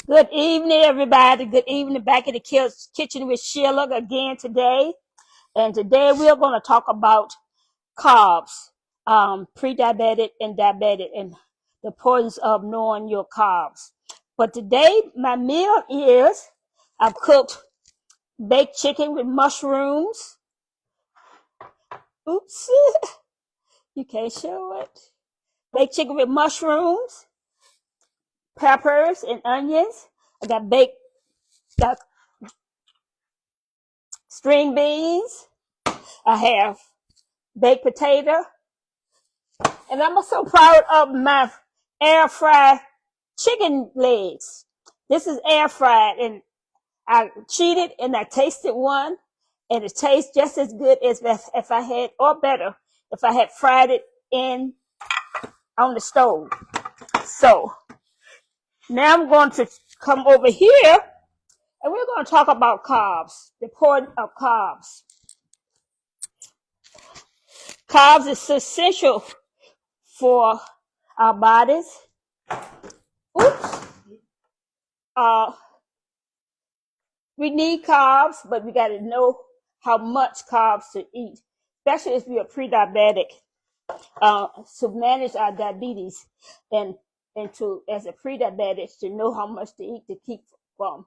Good evening, everybody. Good evening. Back in the kitchen with Sheila again today. And today we're going to talk about carbs, pre-diabetic and diabetic, and the importance of knowing your carbs. But today, my meal is I've cooked baked chicken with mushrooms. Oops, you can't show it. Baked chicken with mushrooms, peppers, and onions. I got string beans. I have baked potato, and I'm so proud of my air fried chicken legs. This is air fried, and I cheated and I tasted one, and it tastes just as good as if I had, or better, if I had fried it in on the stove. So now I'm going to come over here, and we're going to talk about carbs, the importance of carbs. Carbs is essential for our bodies. Oops. We need carbs, but we got to know how much carbs to eat, especially if we are pre-diabetic, to manage our diabetes and to, as a pre-diabetic, to know how much to eat to keep from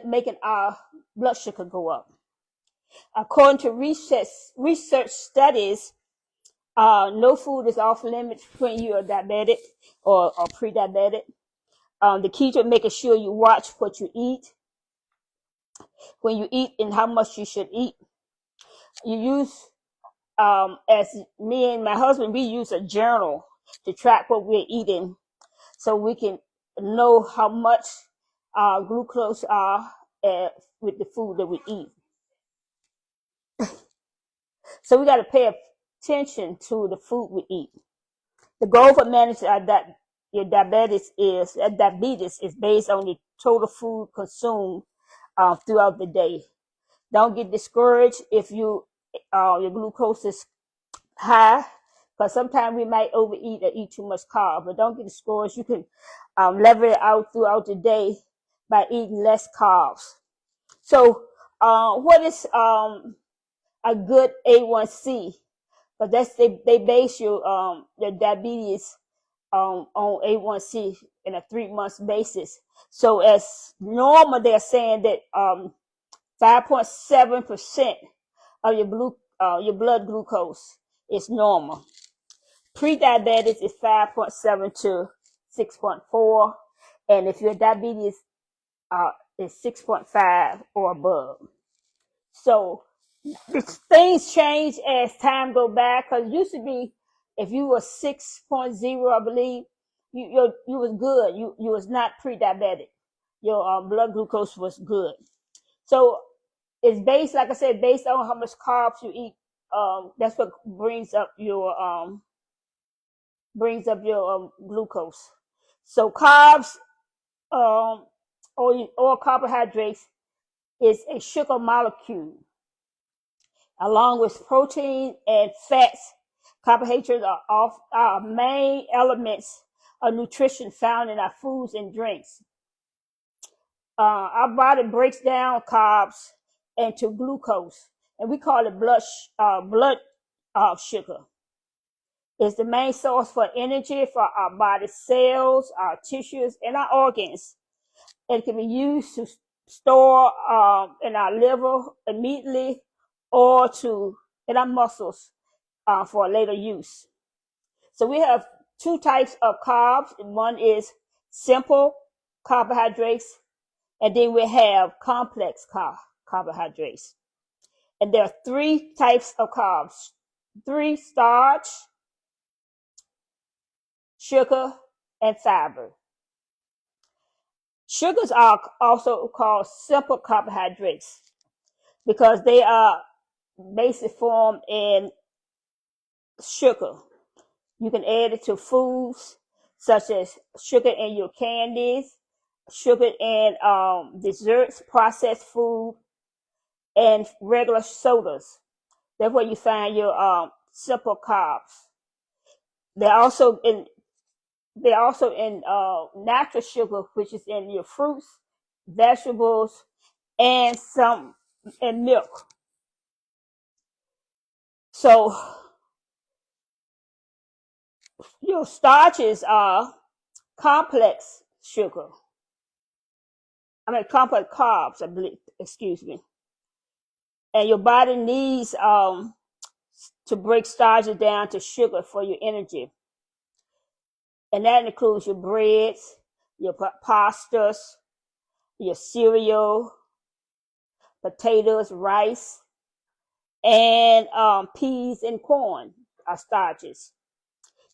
making our blood sugar go up. According to research studies, no food is off limits when you are diabetic or pre-diabetic. The key to making sure you watch what you eat, when you eat, and how much you should eat. You use, as me and my husband, we use a journal to track what we're eating, so we can know how much glucose are with the food that we eat. So we got to pay attention to the food we eat. The goal for managing your diabetes is based on the total food consumed throughout the day. Don't get discouraged if your glucose is high, because sometimes we might overeat or eat too much carb. But don't get discouraged. You can level it out throughout the day by eating less carbs. So, what is a good A1C? But they base your diabetes on A1C in a 3 month basis. So as normal, they're saying that 5.7% of your blood glucose is normal. Pre-diabetes is 5.7 to 6.4, and if your diabetes is 6.5 or above. So things change as time go by, because it used to be if you were 6.0, I believe, you was good. You was not pre-diabetic. Your blood glucose was good. So it's based, like I said, based on how much carbs you eat. That's what brings up your glucose. So carbs, or carbohydrates, is a sugar molecule. Along with protein and fats, carbohydrates are main elements of nutrition found in our foods and drinks. Our body breaks down carbs into glucose, and we call it blood sugar. It's the main source for energy for our body cells, our tissues, and our organs. It can be used to store in our liver immediately, or in our muscles for later use. So we have two types of carbs. One is simple carbohydrates, and then we have complex carbohydrates. And there are three types of carbs: starch, sugar, and fiber. Sugars are also called simple carbohydrates because they are basically formed in sugar. You can add it to foods such as sugar in your candies, sugar in desserts, processed food, and regular sodas. That's where you find your simple carbs. They're also they're also in natural sugar, which is in your fruits, vegetables, and some and milk. So your starches are complex sugar. I mean complex carbs, I believe, excuse me. And your body needs to break starches down to sugar for your energy. And that includes your breads, your pastas, your cereal, potatoes, rice, and peas and corn are starches.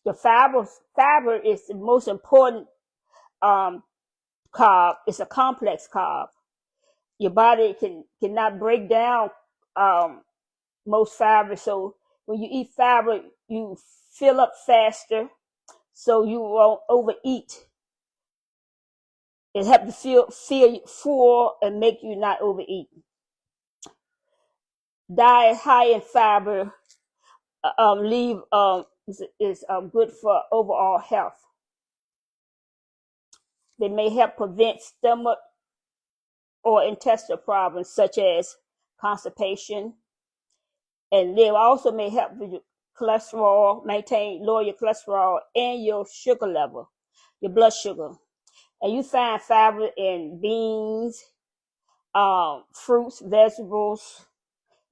The fiber is the most important um, carb. It's a complex carb. Your body cannot break down um, most fiber. So when you eat fiber, you fill up faster, so you won't overeat. It helps you feel full and make you not overeat. Diet high in fiber leave is good for overall health. They may help prevent stomach or intestinal problems such as constipation, and they also may help with your cholesterol, lower your cholesterol and your sugar level, your blood sugar. And you find fiber in beans, fruits, vegetables,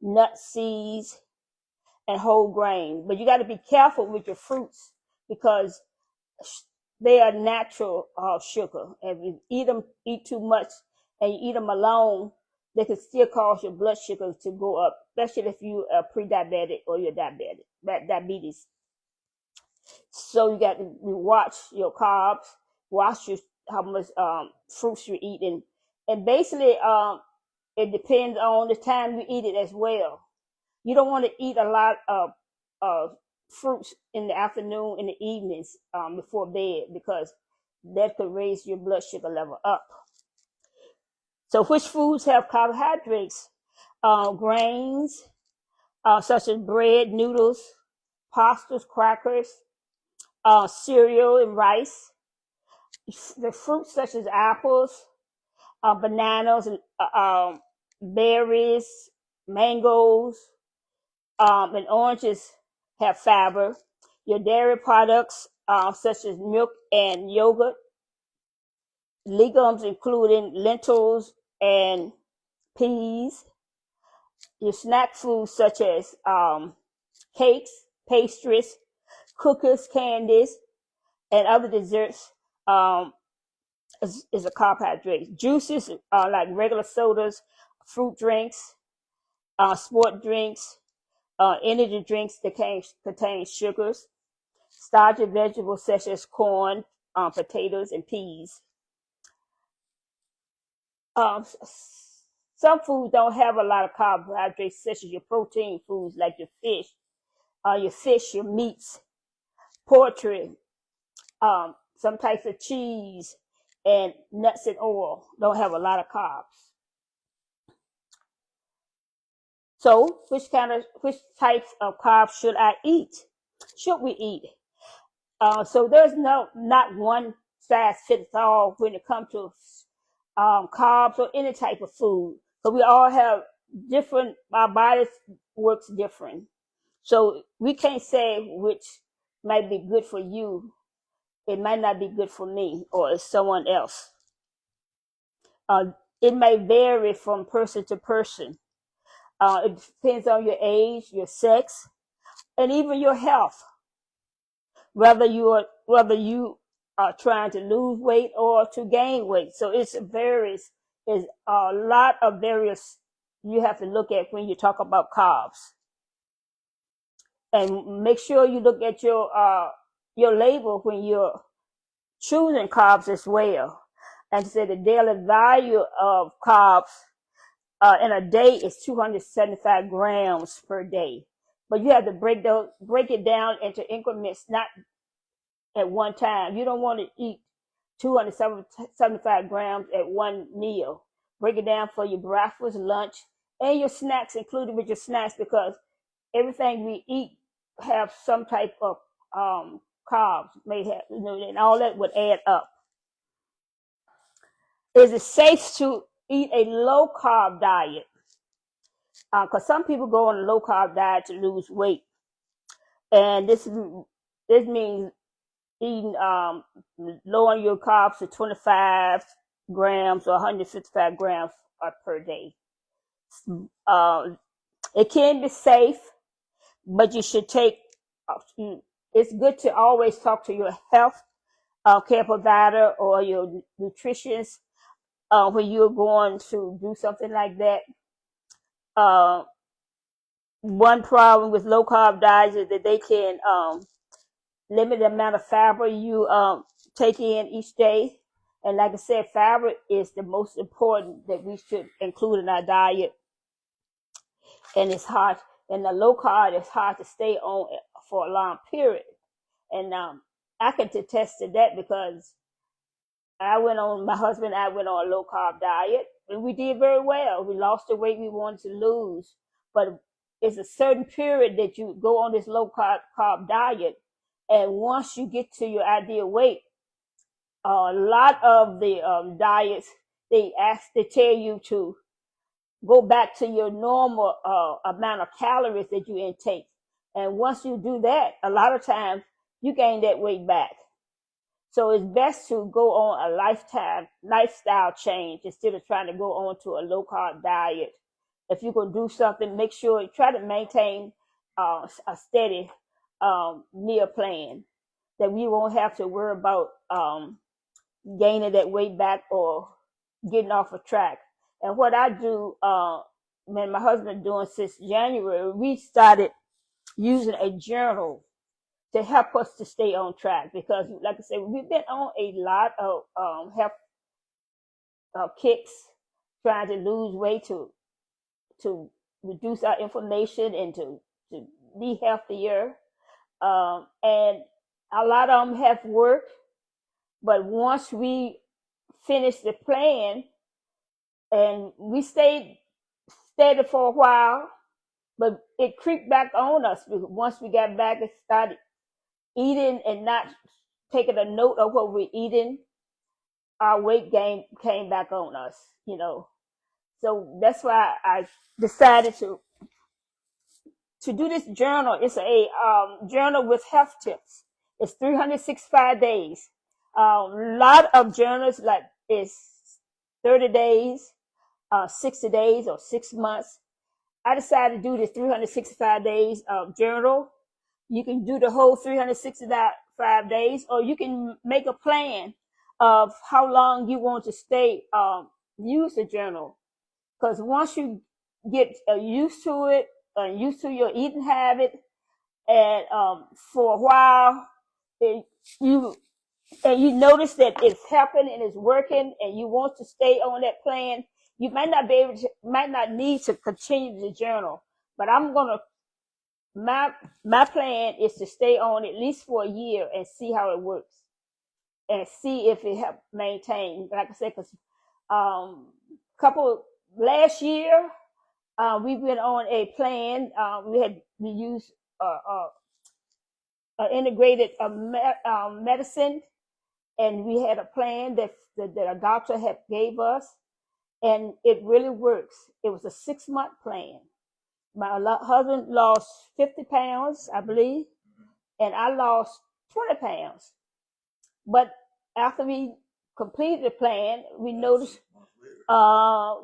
nuts, seeds, and whole grain. But you got to be careful with your fruits because they are natural sugar. If you eat too much, and you eat them alone, they can still cause your blood sugar to go up, especially if you are pre-diabetic or you're diabetes. So you got to watch your carbs, watch how much fruits you're eating, and basically it depends on the time you eat it as well. You don't want to eat a lot of fruits in the afternoon, in the evenings, before bed, because that could raise your blood sugar level up. So which foods have carbohydrates? Grains, such as bread, noodles, pastas, crackers, cereal, and rice. The fruits such as apples, bananas, berries, mangoes, and oranges have fiber. Your dairy products, such as milk and yogurt. Legumes, including lentils and peas. Your snack foods, such as cakes, pastries, cookies, candies, and other desserts, is a carbohydrate. Juices, like regular sodas, fruit drinks, sport drinks, energy drinks that contain sugars. Starchy vegetables such as corn, potatoes, and peas. Some foods don't have a lot of carbohydrates, such as your protein foods like your fish, your meats, poultry, some types of cheese, and nuts and oil don't have a lot of carbs. So, which types of carbs should I eat? Should we eat? So there's not one size fits all when it comes to carbs or any type of food. But we all have different. Our bodies works different, so we can't say which might be good for you. It might not be good for me or someone else. It may vary from person to person. It depends on your age, your sex, and even your health. Whether you are trying to lose weight or to gain weight. So it varies. There's a lot of various you have to look at when you talk about carbs. And make sure you look at your label when you're choosing carbs as well. And say the daily value of carbs in a day is 275 grams per day. But you have to break it down into increments, not at one time. You don't want to eat 275 grams at one meal. Break it down for your breakfast, lunch, and your snacks, included with your snacks, because everything we eat have some type of carbs may have, and all that would add up. Is it safe to eat a low carb diet? Because some people go on a low carb diet to lose weight, and this means eating lowering your carbs to 25 grams or 155 grams per day. It can be safe, but you should take. It's good to always talk to your health care provider or your nutritionist when you're going to do something like that. One problem with low carb diets is that they can limit the amount of fiber you take in each day. And like I said, fiber is the most important that we should include in our diet. And it's hard, and the low carb is hard to stay on for a long period. And I can attest to that because my husband and I went on a low carb diet, and we did very well. We lost the weight we wanted to lose, but it's a certain period that you go on this low carb diet, and once you get to your ideal weight, a lot of the diets they tell you to go back to your normal amount of calories that you intake, and once you do that, a lot of times you gain that weight back. So it's best to go on a lifestyle change instead of trying to go on to a low carb diet. If you're going to do something, make sure you try to maintain a steady meal plan that we won't have to worry about gaining that weight back or getting off a track. And what I do, my husband doing since January, we started using a journal to help us to stay on track, because like I said, we've been on a lot of health kicks trying to lose weight to reduce our inflammation and to be healthier. And a lot of them have worked, but once we finished the plan, and we stayed steady for a while, but it creeped back on us because once we got back and started eating and not taking a note of what we're eating, our weight gain came back on us, So that's why I decided to do this journal. It's a journal with health tips. It's 365 days. A lot of journals like it's 30 days, 60 days, or 6 months. I decided to do this 365 days journal. You can do the whole 365 days, or you can make a plan of how long you want to stay, use the journal. Because once you get used to it, used to your eating habit, and for a while, you notice that it's helping and it's working, and you want to stay on that plan, you might not need to continue the journal. But my plan is to stay on at least for a year and see how it works, and see if it helps maintain. Like I said, because last year we went on a plan. We used integrated medicine, and we had a plan that a doctor had gave us, and it really works. It was a 6-month plan. My husband lost 50 pounds, I believe, and I lost 20 pounds. But after we completed the plan, we noticed about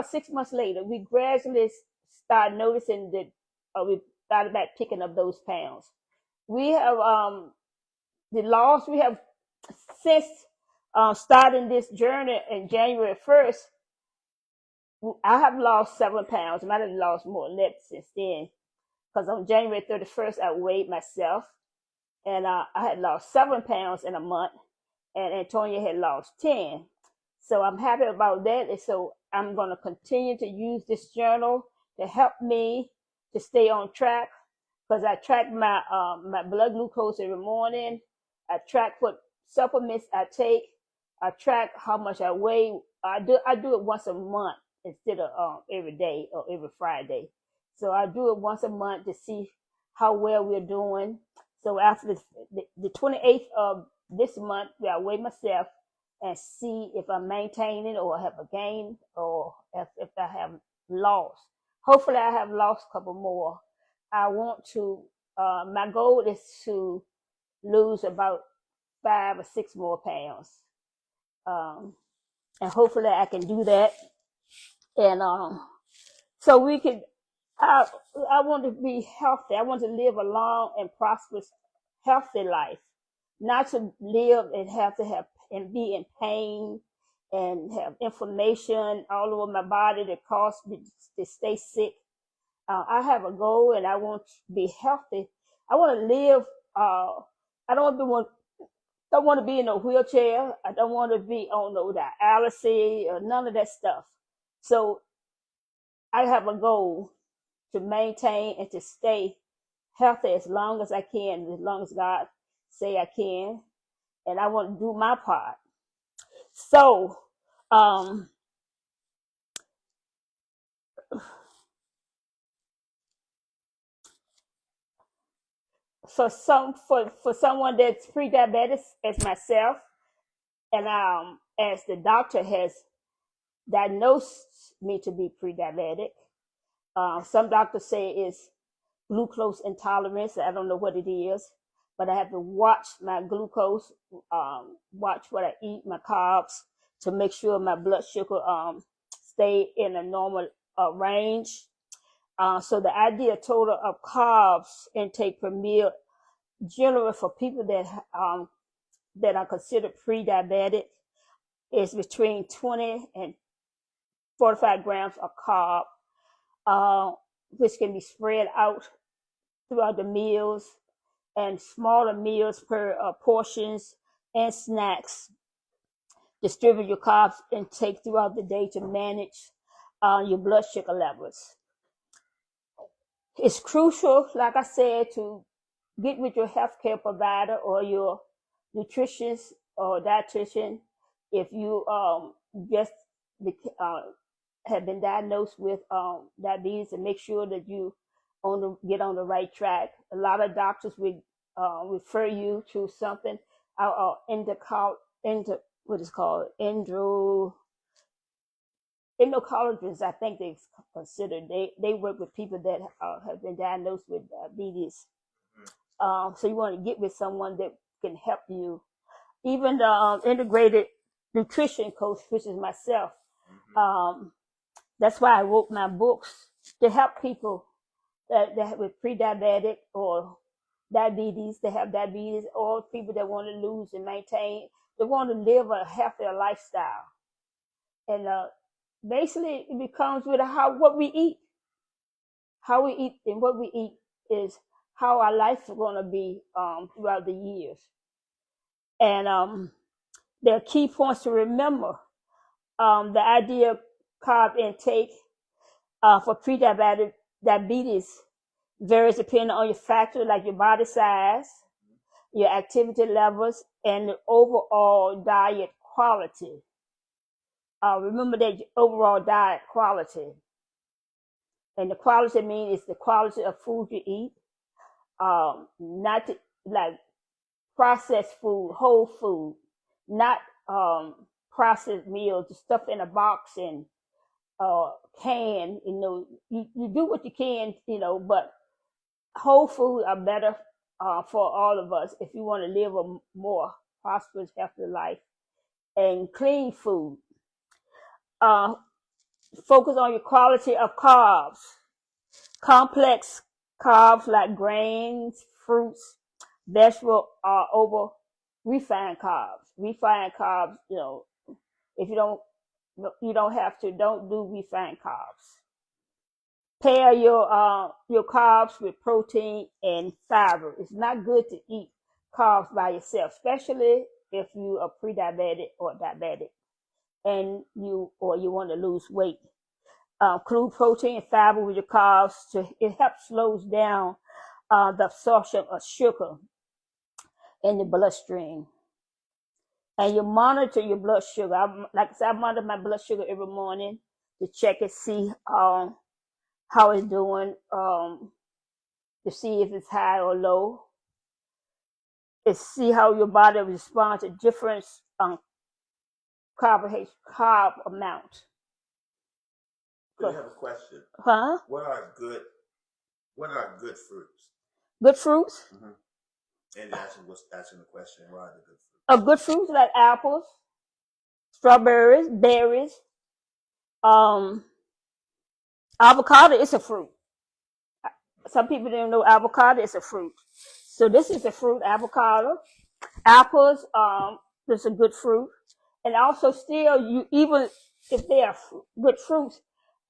6 months later, we gradually started noticing that we started back picking up those pounds. We have since starting this journey in January 1st, I have lost 7 pounds. I might have lost more than that since then, because on January 31st, I weighed myself, and I had lost 7 pounds in a month, and Antonia had lost 10. So I'm happy about that, and so I'm going to continue to use this journal to help me to stay on track, because I track my blood glucose every morning. I track what supplements I take. I track how much I weigh. I do it once a month instead of every day or every Friday. So I do it once a month to see how well we're doing. So after the 28th of this month, I'll weigh myself and see if I'm maintaining or have a gain or if I have lost. Hopefully I have lost a couple more. I want to, my goal is to lose about 5 or 6 more pounds. Um, and hopefully I can do that. And so we can, I want to be healthy. I want to live a long and prosperous, healthy life, not to live and have to have and be in pain and have inflammation all over my body that cause me to stay sick. I have a goal and I want to be healthy. I want to live. I don't want to be in a wheelchair. I don't want to be on no dialysis or none of that stuff. So I have a goal to maintain and to stay healthy as long as I can, as long as God say I can, and I want to do my part. So, for someone that's pre-diabetic as myself, and as the doctor has diagnosed me to be pre-diabetic, some doctors say it's glucose intolerance. I don't know what it is, but I have to watch my glucose, watch what I eat, my carbs, to make sure my blood sugar stay in a normal range. So the idea total of carbs intake per meal, generally for people that are considered pre-diabetic, is between 20 and 45 grams of carb, which can be spread out throughout the meals, and smaller meals per portions and snacks. Distribute your carbs intake throughout the day to manage your blood sugar levels. It's crucial, like I said, to get with your healthcare provider or your nutritionist or dietitian if you just have been diagnosed with diabetes, and make sure that you get on the right track. A lot of doctors will refer you to something what is called endocrinologists. I think they consider they work with people that have been diagnosed with diabetes. So you want to get with someone that can help you. Even the integrated nutrition coach, which is myself. That's why I wrote my books, to help people that with pre-diabetic or diabetes, that have diabetes, or people that want to lose and maintain, they want to live a healthier lifestyle. And basically it becomes with what we eat. How we eat and what we eat is how our life is going to be throughout the years. And there are key points to remember. The idea of carb intake for pre-diabetic diabetes varies depending on your factors like your body size, your activity levels, and the overall diet quality. Remember that overall diet quality. And the quality means it's the quality of food you eat, not like processed food, whole food, not processed meals, stuff in a box and can. You do what you can, but whole food are better for all of us if you want to live a more prosperous, healthy life. And clean food. Focus on your quality of carbs. Complex carbs like grains, fruits, vegetables are over refined carbs. Refined carbs, if you don't have to, don't do refined carbs. Pair your carbs with protein and fiber. It's not good to eat carbs by yourself, especially if you are pre-diabetic or diabetic and you want to lose weight. Include protein and fiber with your carbs. It helps slows down the absorption of sugar in the bloodstream. And you monitor your blood sugar. Like I said, I monitor my blood sugar every morning to check and see how it's doing, to see if it's high or low. is see how your body responds to different carb amount. So I have a question. Huh? What are good fruits? Good fruits? And asking the question, what are the good fruits? Good fruits like apples, strawberries, berries. Avocado is a fruit. Some people didn't know avocado is a fruit. So this is a fruit, avocado. Apples, this is a good fruit. And also still, you even if they are good fruits,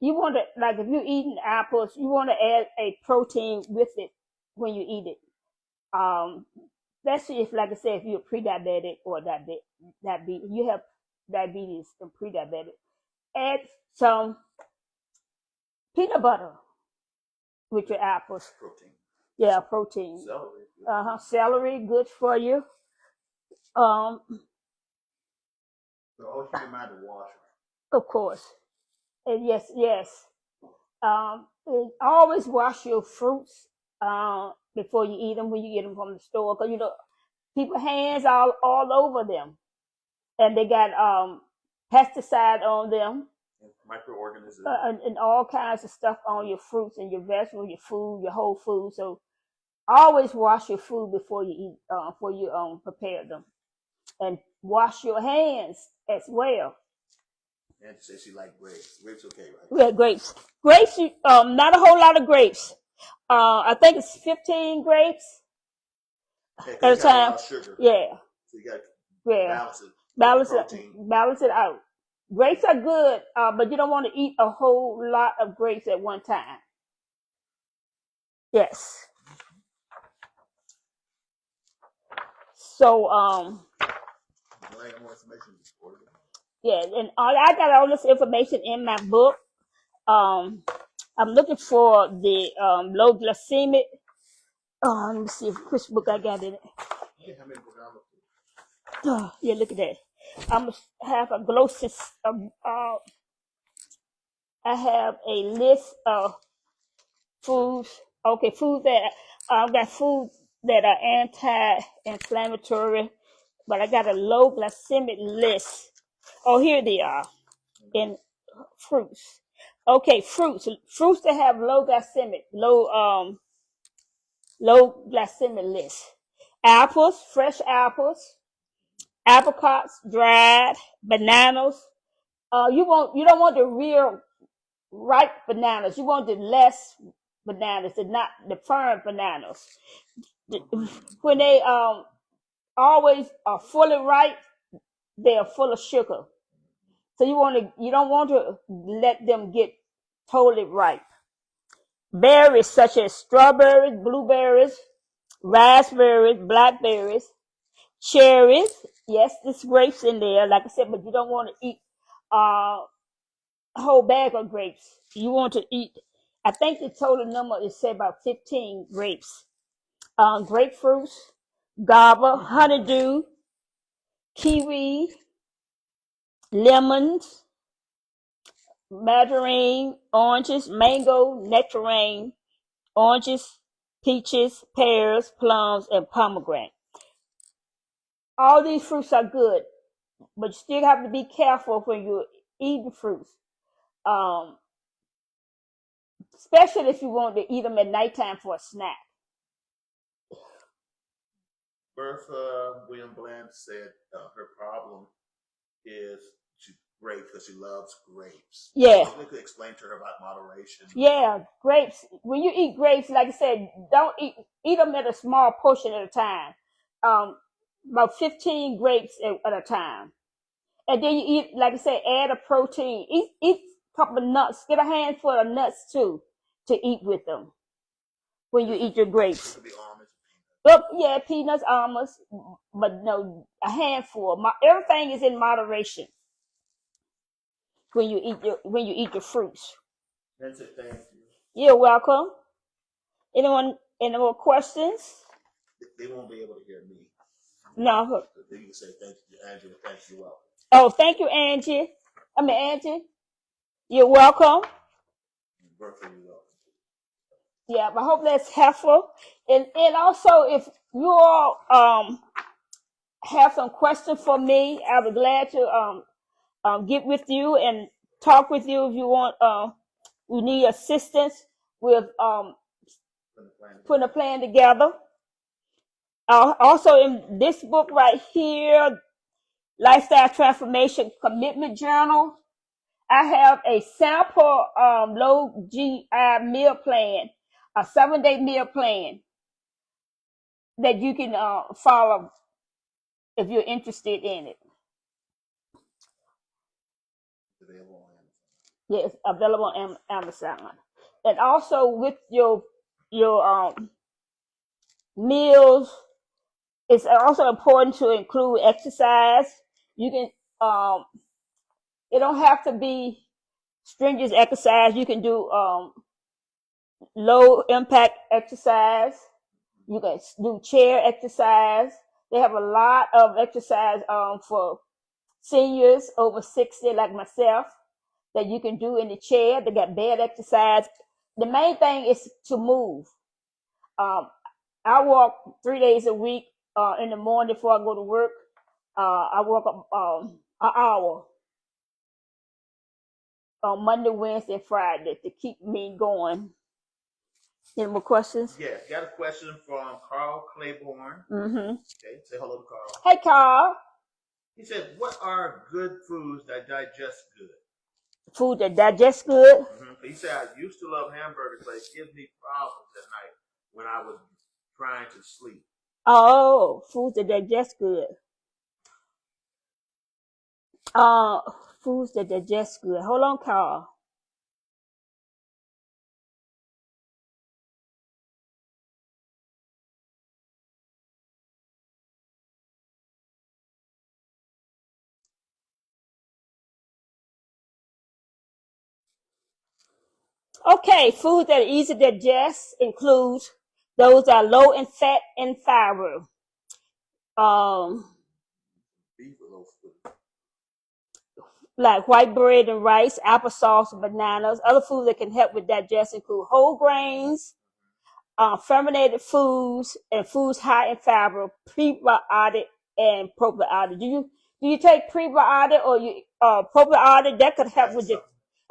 you want to, like if you're eating apples, you want to add a protein with it when you eat it. Especially if, like I said, if you're pre-diabetic or diabetes, you have diabetes and pre-diabetic. Add some peanut butter with your apples. Protein. Yeah, protein. Celery. Celery, good for you. So always keep in mind to wash them. Of course. And yes. Always wash your fruits before you eat them when you get them from the store, because people hands all over them, and they got pesticide on them, microorganisms, and all kinds of stuff on your fruits and your vegetables, your food, your whole food. So always wash your food before you eat, before you prepare them, and wash your hands as well. And she said she liked grapes. Grapes okay, right? Yeah, grapes. Grapes, not a whole lot of grapes. I think it's 15 grapes at a time. Yeah. So you got to balance it out. Grapes are good, but you don't want to eat a whole lot of grapes at one time. Yes. So yeah, and I got all this information in my book. I'm looking for the low glycemic. Let me see which book I got in it. Yeah, look at that. I'm gonna have a glosis. I have a list of foods. Okay, foods that I've got foods that are anti-inflammatory, but I got a low glycemic list. Oh, here they are in fruits. Okay, fruits that have low glycemic list. Apples, fresh apples, apricots, dried, bananas. You don't want the real ripe bananas. You want the less bananas, not the firm bananas. When they always are fully ripe, they are full of sugar. So you don't want to let them get totally ripe. Berries such as strawberries, blueberries, raspberries, blackberries, cherries. Yes, there's grapes in there, like I said, but you don't want to eat a whole bag of grapes. You want to eat, I think the total number is say about 15 grapes. Grapefruits, guava, honeydew, kiwi, lemons, mandarin, oranges, mango, nectarine, oranges, peaches, pears, plums, and pomegranate. All these fruits are good, but you still have to be careful when you're eating fruits. Especially if you want to eat them at nighttime for a snack. Bertha William Bland said her problem is grapes because she loves grapes. Yeah. So you could explain to her about moderation. Yeah, grapes. When you eat grapes, like I said, don't eat them at a small portion at a time. About 15 grapes at a time. And then you eat, like I said, add a protein. Eat a couple of nuts. Get a handful of nuts too to eat with them when you eat your grapes. Yeah, peanuts, almonds, but no, a handful. Everything is in moderation when you eat your fruits. That's it. Thank you. You're welcome. Anyone? Any more questions? They won't be able to hear me. No. They can say thank you, Angela. Thank you, welcome. Oh, thank you, Angie. Angie. You're welcome. Bertha, you're welcome. Yeah, I hope that's helpful. And also, if you all have some questions for me, I'll be glad to get with you and talk with you if you want. You need assistance with putting a plan together. Also, in this book right here, Lifestyle Transformation Commitment Journal, I have a sample low GI meal plan, a 7-day meal plan that you can follow if you're interested in it. Yes, available on Amazon. And also with your meals, it's also important to include exercise. You can it don't have to be stringent exercise. You can do low impact exercise. You can do chair exercise. They have a lot of exercise for seniors over 60 like myself that you can do in the chair. They got bed exercise. The main thing is to move. I walk 3 days a week in the morning before I go to work. I walk an hour on Monday, Wednesday, and Friday to keep me going. Any more questions? Yes, got a question from Carl Claiborne. Mm-hmm. Okay, say hello to Carl. Hey, Carl. He said, what are good foods that digest good? Food that digests good? Mm-hmm. He said, I used to love hamburgers, but it gives me problems at night when I was trying to sleep. Oh, foods that digest good. Foods that digest good. Hold on, Carl. Okay, foods that are easy to digest includes those that are low in fat and fiber. Like white bread and rice, applesauce, and bananas. Other foods that can help with digestion include whole grains, fermented foods, and foods high in fiber, prebiotic and probiotic. Do you take prebiotic or you probiotic? That could help with you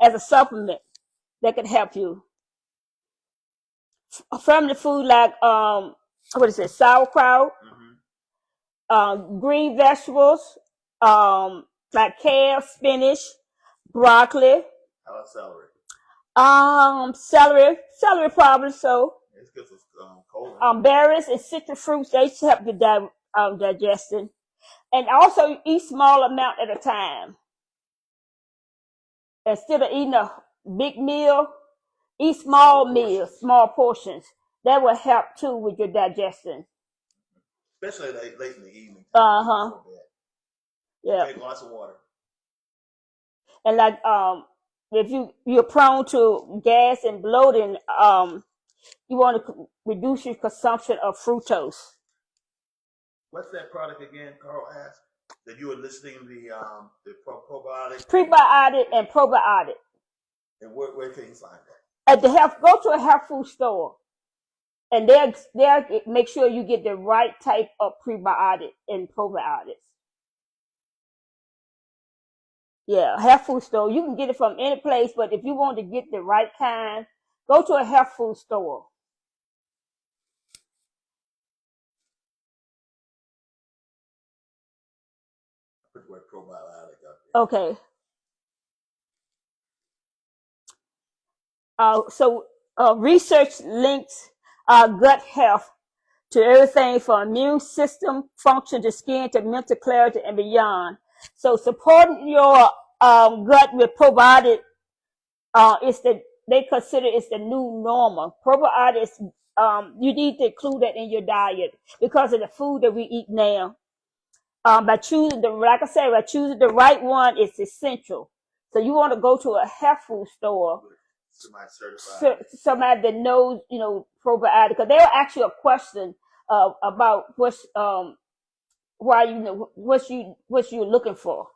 as a supplement. That could help you. Fermented food like what is it? Sauerkraut, green vegetables, like kale, spinach, broccoli. How about celery? Celery probably so. It's good for cold. Berries and citrus fruits, they help with digestion. And also eat small amount at a time. Instead of eating a big meal, eat small meals, small portions. That will help too with your digestion. Especially late in the evening. Yeah. Take lots of water. And like if you're prone to gas and bloating, you want to reduce your consumption of fructose. What's that product again? Carl asked that you were listing the probiotic, prebiotic, and probiotic. And where can you find that? At the go to a health food store, and they'll make sure you get the right type of prebiotic and probiotics. Yeah, health food store. You can get it from any place, but if you want to get the right kind, go to a health food store. Put the word probiotic up there. Okay. So research links gut health to everything from immune system function to skin to mental clarity and beyond. So supporting your gut with probiotic they consider it's the new normal. Probiotics, you need to include that in your diet because of the food that we eat now. By choosing like I said, by choosing the right one, it's essential. So you want to go to a health food store. Somebody that knows, probiotic, because they'll ask you a question about what's why what you're looking for,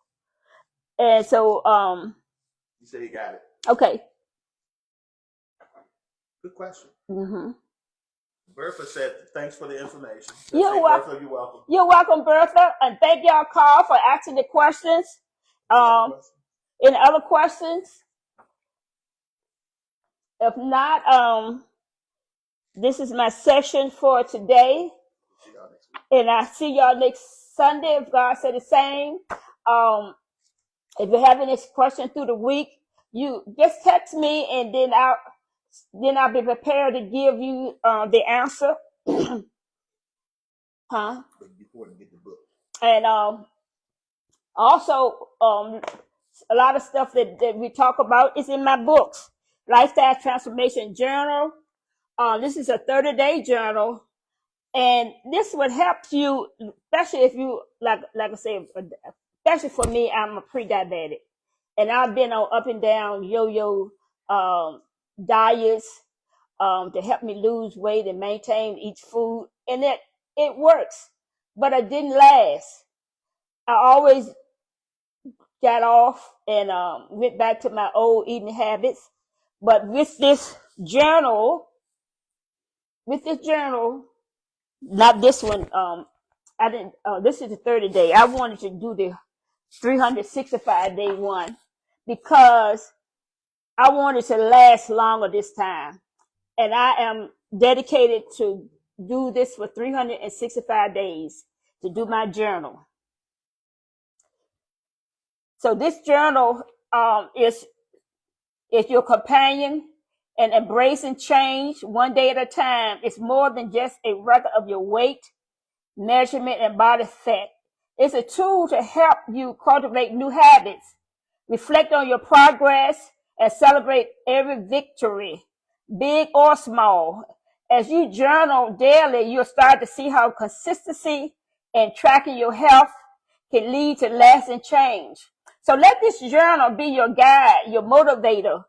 and so you said you got it. Okay. Good question. Mm-hmm. Bertha said, "Thanks for the information." You're welcome. Bertha, you're welcome. You're welcome, Bertha, and thank y'all, Carl, for asking the questions. Any other questions? If not, this is my session for today. And I see y'all next Sunday if God said the same. If you have any questions through the week, you just text me and then I'll be prepared to give you the answer. Huh? And also a lot of stuff that we talk about is in my books. Lifestyle Transformation Journal. This is a 30-day journal. And this would help you, especially if you, like I say, especially for me, I'm a pre-diabetic. And I've been on up and down yo-yo diets to help me lose weight and maintain each food. And it works, but it didn't last. I always got off and went back to my old eating habits. But with this journal, not this one. I didn't. This is the 30 day. I wanted to do the 365 day one because I wanted to last longer this time, and I am dedicated to do this for 365 days to do my journal. So this journal is your companion and embracing change one day at a time. It's more than just a record of your weight, measurement, and body fat. It's a tool to help you cultivate new habits, reflect on your progress, and celebrate every victory, big or small. As you journal daily, you'll start to see how consistency and tracking your health can lead to lasting change. So let this journal be your guide, your motivator,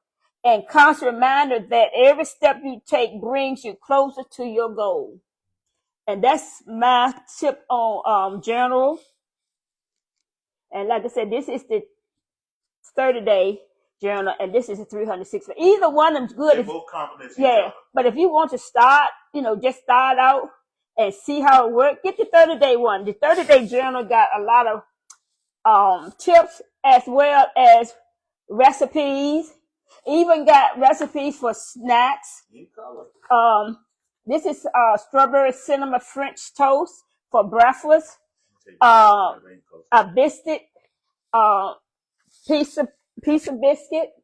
and constant reminder that every step you take brings you closer to your goal. And that's my tip on journal. And like I said, this is the 30-day journal, and this is the 360. Either one of them's good. They're both compliments. Yeah, but if you want to start, just start out and see how it works, get the 30-day one. The 30-day journal got a lot of tips as well as recipes. Even got recipes for snacks. This is strawberry cinnamon French toast for breakfast. A biscuit, piece of biscuit.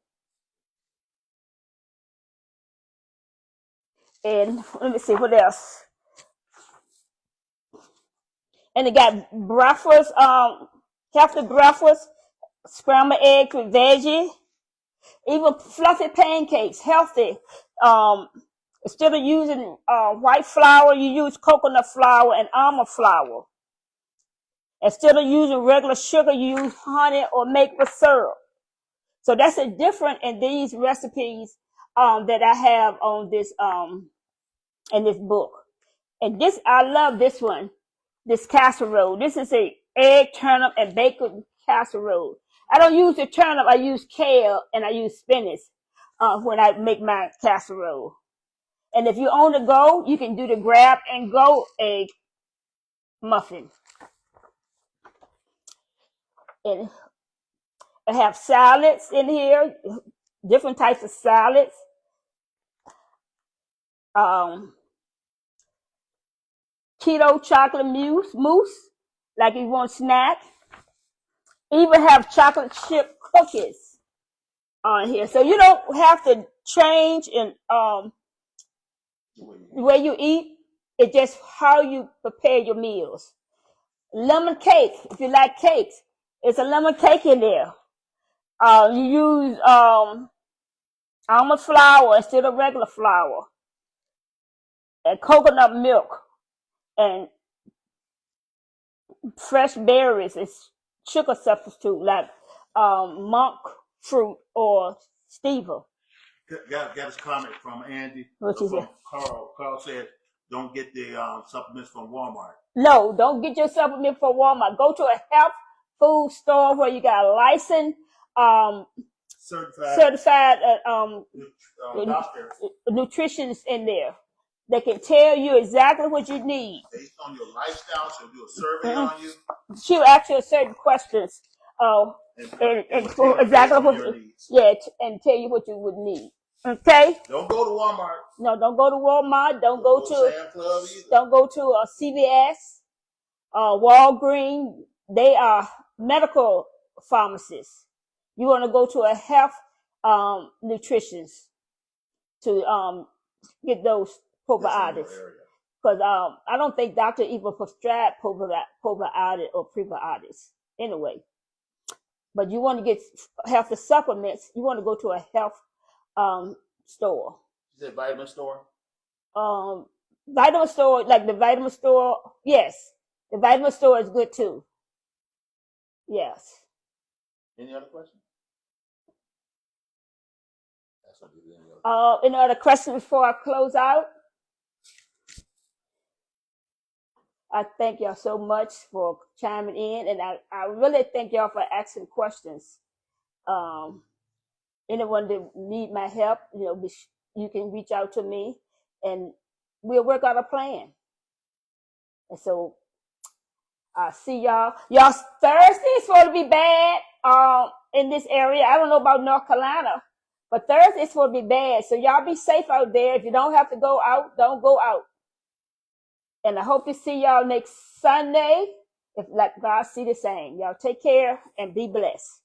And let me see what else. And it got breakfast, healthy breakfast, scrambled eggs with veggies, even fluffy pancakes, healthy. Instead of using white flour, you use coconut flour and almond flour. Instead of using regular sugar, you use honey or maple syrup. So that's a difference in these recipes that I have on this in this book. And this, I love this one, this casserole. This is a egg, turnip, and bacon casserole. I don't use the turnip, I use kale and I use spinach when I make my casserole. And if you're on the go, you can do the grab and go egg muffin. And I have salads in here, different types of salads. Keto chocolate mousse, like you want snack. Even have chocolate chip cookies on here. So you don't have to change in the way you eat. It's just how you prepare your meals. Lemon cake, if you like cakes, it's a lemon cake in there. You use almond flour instead of regular flour. And coconut milk. And fresh berries and sugar substitute like monk fruit or stevia. Got this comment from Andy. What is it? Carl. Carl said, "Don't get the supplements from Walmart." No, don't get your supplement from Walmart. Go to a health food store where you got a licensed, certified doctor, nutritionist in there. They can tell you exactly what you need. Based on your lifestyle, she'll do a survey on you. She'll ask you certain questions, and for exactly what and tell you what you would need. Okay. Don't go to Walmart. No, don't go to Walmart. Don't go to Sam Club either. Don't go to CVS, Walgreens. They are medical pharmacists. You want to go to a health nutritionist to get those probiotics. Because I don't think doctor even prescribe probiotics or prebiotics anyway. But you want to get healthy supplements, you want to go to a health store. You said vitamin store? Vitamin store, like the vitamin store, yes. The vitamin store is good too. Yes. Any other questions? Any other questions before I close out? I thank y'all so much for chiming in, and I really thank y'all for asking questions. Anyone that need my help, you can reach out to me, and we'll work out a plan. And so I see y'all. Y'all Thursday is supposed to be bad in this area. I don't know about North Carolina, but Thursday is supposed to be bad. So y'all be safe out there. If you don't have to go out, don't go out. And I hope to see y'all next Sunday. If like God see the same. Y'all take care and be blessed.